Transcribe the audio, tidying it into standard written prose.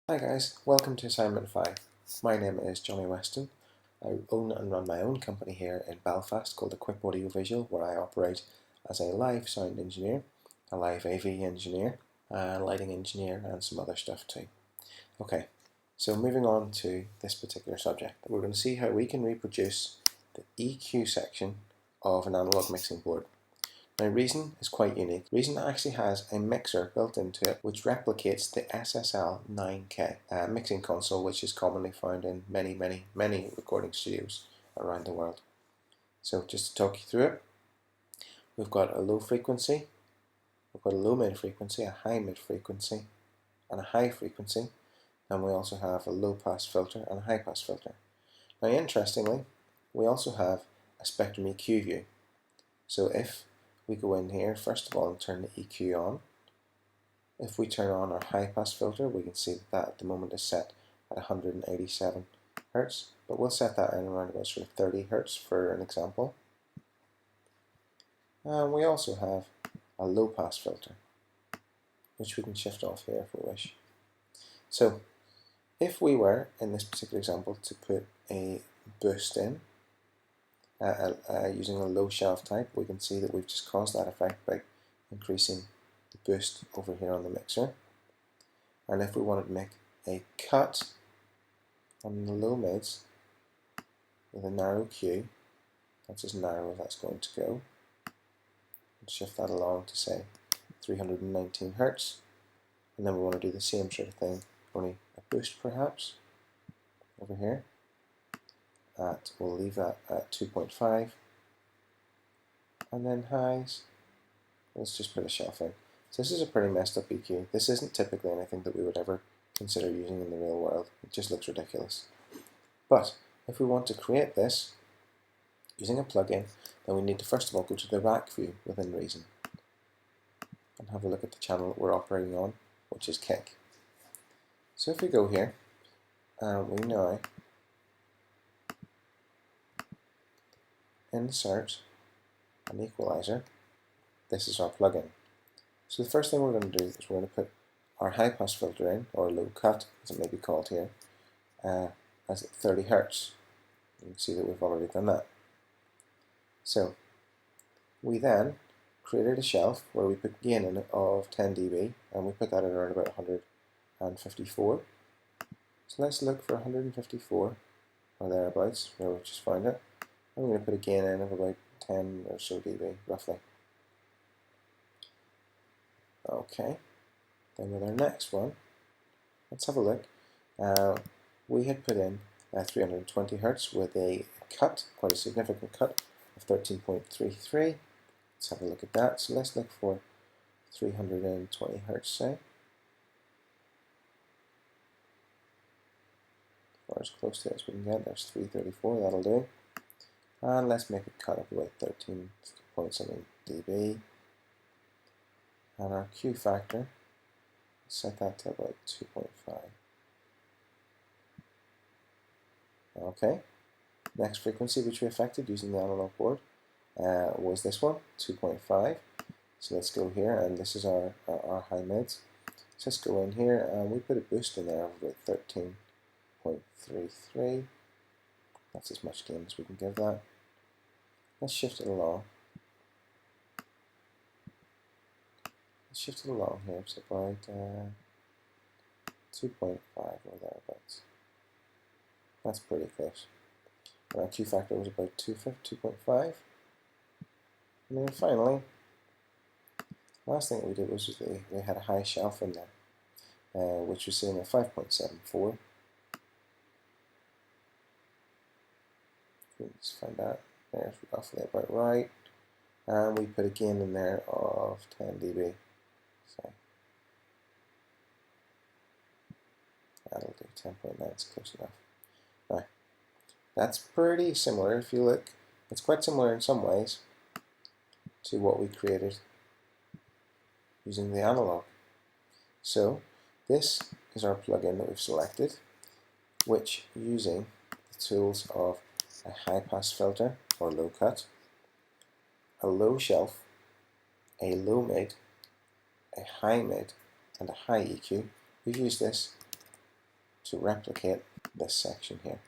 Hi guys, welcome to assignment 5. My name is Johnny Weston. I own and run my own company here in Belfast called Equip Audio Visual, where I operate as a live sound engineer, a live AV engineer, a lighting engineer, and some other stuff too. Okay, so moving on to this particular subject, we're going to see how we can reproduce the EQ section of an analog mixing board. Now Reason is quite unique. Reason actually has a mixer built into it which replicates the SSL 9K mixing console, which is commonly found in many recording studios around the world. So just to talk you through it, we've got a low frequency, we've got a low mid frequency, a high mid frequency, and a high frequency, and we also have a low pass filter and a high pass filter. Now interestingly, we also have a spectrum EQ view. So if we go in here, first of all, and turn the EQ on. If we turn on our high pass filter, we can see that at the moment is set at 187 Hertz, but we'll set that in around about sort of 30 Hertz for an example. And we also have a low pass filter, which we can shift off here if we wish. So if we were, in this particular example, to put a boost in, using a low shelf type, we can see that we've just caused that effect by increasing the boost over here on the mixer. And if we wanted to make a cut on the low mids with a narrow Q, that's as narrow as that's going to go, and shift that along to say 319 Hertz, and then we want to do the same sort of thing, only a boost perhaps over here. We'll leave that at 2.5, and then highs, let's just put a shelf in. So this is a pretty messed up EQ. This isn't typically anything that we would ever consider using in the real world. It just looks ridiculous. But if we want to create this using a plugin, then we need to first of all go to the rack view within Reason and have a look at the channel that we're operating on, which is Kick. So if we go here, we now insert an equalizer. This is our plugin. So the first thing we're going to do is we're going to put our high pass filter in, or low cut as it may be called here, as at 30 Hertz. You can see that we've already done that. So we then created a shelf where we put gain in of 10 dB, and we put that at around about 154. So let's look for 154 or thereabouts, where we've just found it. I'm going to put a gain in of about 10 or so dB, roughly. Okay, then with our next one, let's have a look. We had put in 320 Hertz with a cut, quite a significant cut, of 13.33. Let's have a look at that. So let's look for 320 Hertz, say. Or as close to it as we can get. There's 334, that'll do. And let's make a cut of about 13 point something dB. And our Q factor, set that to about 2.5. Okay. Next frequency which we affected using the analog board was this one, 2.5. So let's go here, and this is our high mids. So let's go in here, and we put a boost in there of about 13.33. That's as much gain as we can give that. Let's shift it along. Let's shift it along here to about 2.5 or thereabouts. That's pretty close. And our Q factor was about 2.5. And then finally, last thing that we did was we had a high shelf in there, which was sitting at 5.74. Let's find that. There's roughly about right. And we put a gain in there of 10 dB. So that'll do 10.9, it's close enough. Now, that's pretty similar if you look. It's quite similar in some ways to what we created using the analog. So this is our plugin that we've selected, which using the tools of a high pass filter or low cut, a low shelf, a low mid, a high mid, and a high EQ. We've used this to replicate this section here.